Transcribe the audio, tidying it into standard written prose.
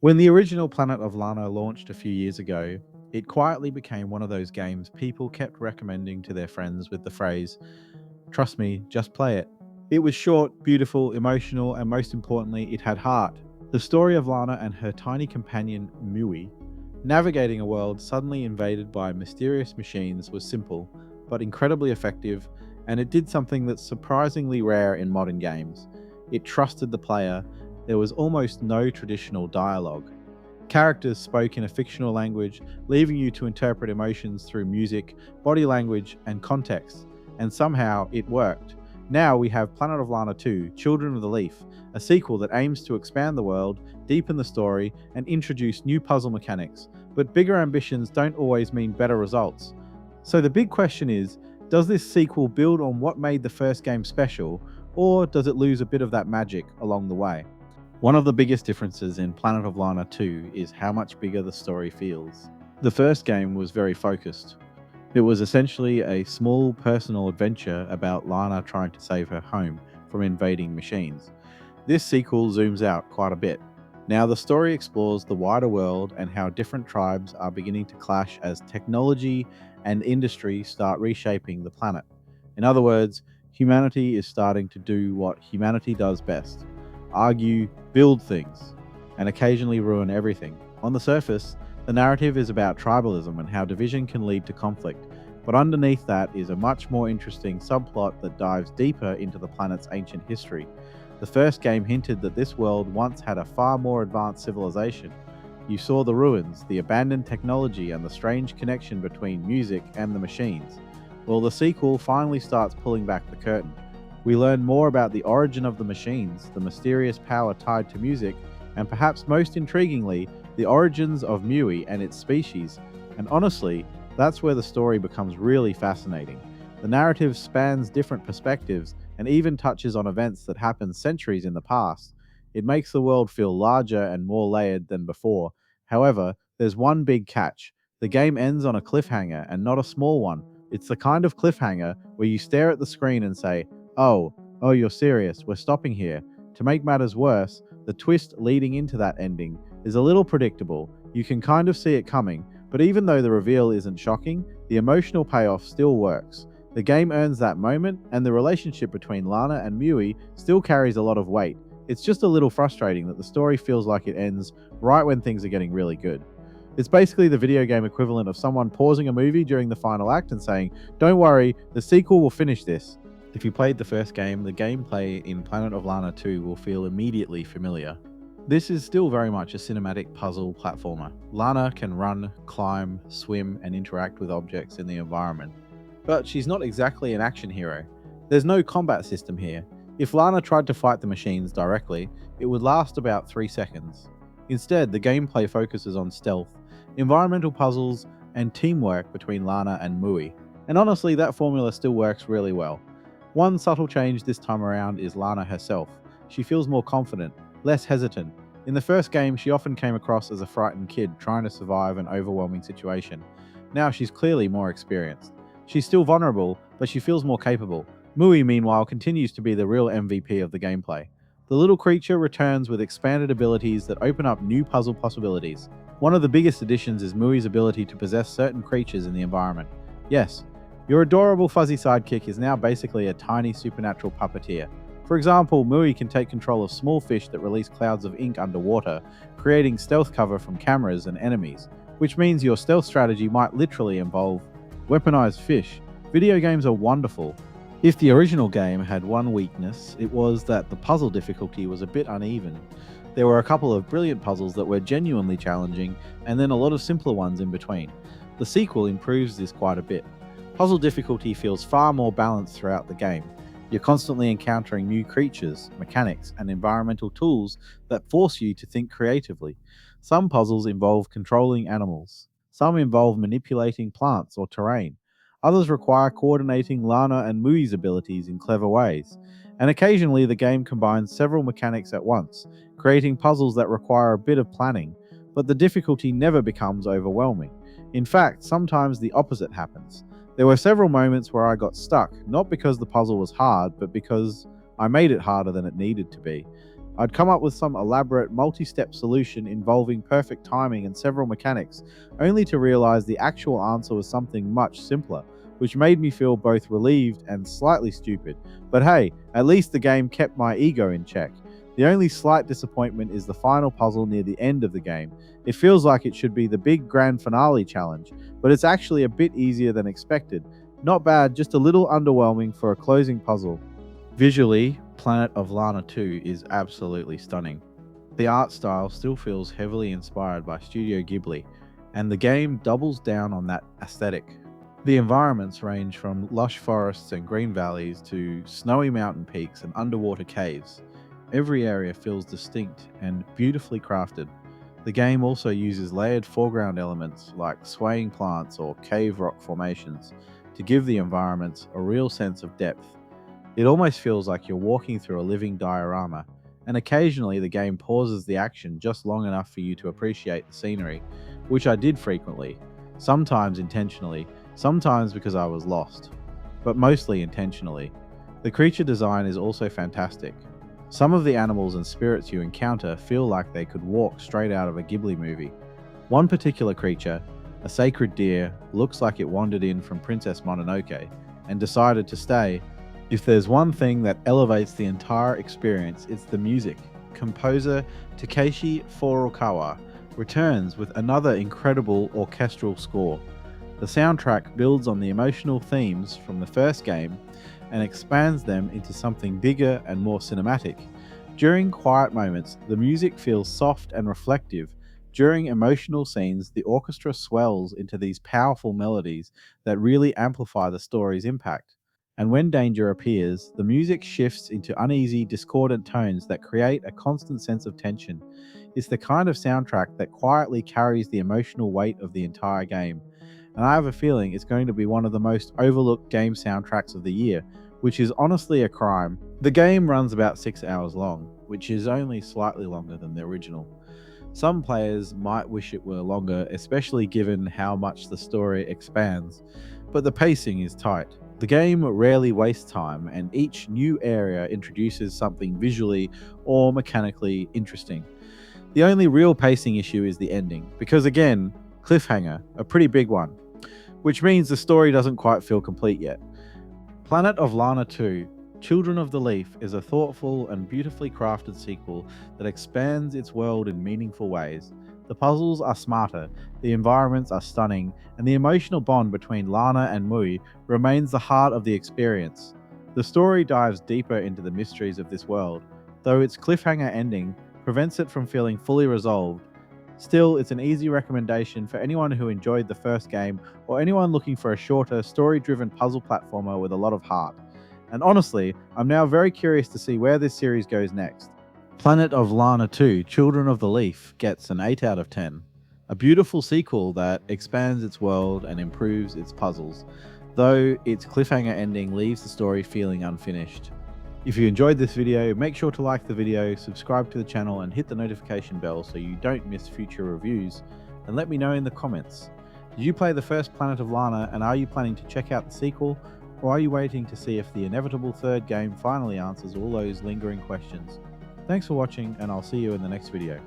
When the original Planet of Lana launched a few years ago, it quietly became one of those games people kept recommending to their friends with the phrase, "Trust me, just play it." It was short, beautiful, emotional, and most importantly, it had heart. The story of Lana and her tiny companion, Mui, navigating a world suddenly invaded by mysterious machines was simple, but incredibly effective, and it did something that's surprisingly rare in modern games. It trusted the player. There was almost no traditional dialogue. Characters spoke in a fictional language, leaving you to interpret emotions through music, body language, and context. And somehow it worked. Now we have Planet of Lana 2, Children of the Leaf, a sequel that aims to expand the world, deepen the story, and introduce new puzzle mechanics. But bigger ambitions don't always mean better results. So the big question is, does this sequel build on what made the first game special, or does it lose a bit of that magic along the way? One of the biggest differences in Planet of Lana 2 is how much bigger the story feels. The first game was very focused. It was essentially a small personal adventure about Lana trying to save her home from invading machines. This sequel zooms out quite a bit. Now, the story explores the wider world and how different tribes are beginning to clash as technology and industry start reshaping the planet. In other words, humanity is starting to do what humanity does best: argue, build things, and occasionally ruin everything. On the surface, the narrative is about tribalism and how division can lead to conflict, but underneath that is a much more interesting subplot that dives deeper into the planet's ancient history. The first game hinted that this world once had a far more advanced civilization. You saw the ruins, the abandoned technology, and the strange connection between music and the machines. Well, the sequel finally starts pulling back the curtain. We learn more about the origin of the machines, the mysterious power tied to music, and perhaps most intriguingly, the origins of Mui and its species. And honestly, that's where the story becomes really fascinating. The narrative spans different perspectives and even touches on events that happened centuries in the past. It makes the world feel larger and more layered than before. However, there's one big catch. The game ends on a cliffhanger, and not a small one. It's the kind of cliffhanger where you stare at the screen and say, oh, you're serious, we're stopping here. To make matters worse, the twist leading into that ending is a little predictable. You can kind of see it coming, but even though the reveal isn't shocking, the emotional payoff still works. The game earns that moment, and the relationship between Lana and Mui still carries a lot of weight. It's just a little frustrating that the story feels like it ends right when things are getting really good. It's basically the video game equivalent of someone pausing a movie during the final act and saying, "Don't worry, the sequel will finish this." If you played the first game, the gameplay in Planet of Lana 2 will feel immediately familiar. This is still very much a cinematic puzzle platformer. Lana can run, climb, swim, and interact with objects in the environment. But she's not exactly an action hero. There's no combat system here. If Lana tried to fight the machines directly, it would last about 3 seconds. Instead, the gameplay focuses on stealth, environmental puzzles, and teamwork between Lana and Mui. And honestly, that formula still works really well. One subtle change this time around is Lana herself. She feels more confident, less hesitant. In the first game, she often came across as a frightened kid trying to survive an overwhelming situation. Now she's clearly more experienced. She's still vulnerable, but she feels more capable. Mui, meanwhile, continues to be the real MVP of the gameplay. The little creature returns with expanded abilities that open up new puzzle possibilities. One of the biggest additions is Mui's ability to possess certain creatures in the environment. Yes, your adorable fuzzy sidekick is now basically a tiny supernatural puppeteer. For example, Mui can take control of small fish that release clouds of ink underwater, creating stealth cover from cameras and enemies, which means your stealth strategy might literally involve weaponized fish. Video games are wonderful. If the original game had one weakness, it was that the puzzle difficulty was a bit uneven. There were a couple of brilliant puzzles that were genuinely challenging, and then a lot of simpler ones in between. The sequel improves this quite a bit. Puzzle difficulty feels far more balanced throughout the game. You're constantly encountering new creatures, mechanics, and environmental tools that force you to think creatively. Some puzzles involve controlling animals. Some involve manipulating plants or terrain. Others require coordinating Lana and Mui's abilities in clever ways. And occasionally the game combines several mechanics at once, creating puzzles that require a bit of planning, but the difficulty never becomes overwhelming. In fact, sometimes the opposite happens. There were several moments where I got stuck, not because the puzzle was hard, but because I made it harder than it needed to be. I'd come up with some elaborate multi-step solution involving perfect timing and several mechanics, only to realize the actual answer was something much simpler, which made me feel both relieved and slightly stupid. But hey, at least the game kept my ego in check. The only slight disappointment is the final puzzle near the end of the game. It feels like it should be the big grand finale challenge, but it's actually a bit easier than expected. Not bad, just a little underwhelming for a closing puzzle. Visually, Planet of Lana 2 is absolutely stunning. The art style still feels heavily inspired by Studio Ghibli, and the game doubles down on that aesthetic. The environments range from lush forests and green valleys to snowy mountain peaks and underwater caves. Every area feels distinct and beautifully crafted. The game also uses layered foreground elements like swaying plants or cave rock formations to give the environments a real sense of depth. It almost feels like you're walking through a living diorama, and occasionally the game pauses the action just long enough for you to appreciate the scenery, which I did frequently, sometimes intentionally, sometimes because I was lost, but mostly intentionally. The creature design is also fantastic. Some of the animals and spirits you encounter feel like they could walk straight out of a Ghibli movie. One particular creature, a sacred deer, looks like it wandered in from Princess Mononoke and decided to stay. If there's one thing that elevates the entire experience, it's the music. Composer Takeshi Furukawa returns with another incredible orchestral score. The soundtrack builds on the emotional themes from the first game and expands them into something bigger and more cinematic. During quiet moments, the music feels soft and reflective. During emotional scenes, the orchestra swells into these powerful melodies that really amplify the story's impact. And when danger appears, the music shifts into uneasy, discordant tones that create a constant sense of tension. It's the kind of soundtrack that quietly carries the emotional weight of the entire game. And I have a feeling it's going to be one of the most overlooked game soundtracks of the year, which is honestly a crime. The game runs about 6 hours long, which is only slightly longer than the original. Some players might wish it were longer, especially given how much the story expands, but the pacing is tight. The game rarely wastes time, and each new area introduces something visually or mechanically interesting. The only real pacing issue is the ending, because again, cliffhanger, a pretty big one, which means the story doesn't quite feel complete yet. Planet of Lana 2, Children of the Leaf is a thoughtful and beautifully crafted sequel that expands its world in meaningful ways. The puzzles are smarter, the environments are stunning, and the emotional bond between Lana and Mui remains the heart of the experience. The story dives deeper into the mysteries of this world, though its cliffhanger ending prevents it from feeling fully resolved. Still, it's an easy recommendation for anyone who enjoyed the first game or anyone looking for a shorter, story-driven puzzle platformer with a lot of heart. And honestly, I'm now very curious to see where this series goes next. Planet of Lana 2, Children of the Leaf gets an 8 out of 10. A beautiful sequel that expands its world and improves its puzzles, though its cliffhanger ending leaves the story feeling unfinished. If you enjoyed this video, make sure to like the video, subscribe to the channel and hit the notification bell so you don't miss future reviews, and let me know in the comments. Did you play the first Planet of Lana, and are you planning to check out the sequel, or are you waiting to see if the inevitable third game finally answers all those lingering questions? Thanks for watching, and I'll see you in the next video.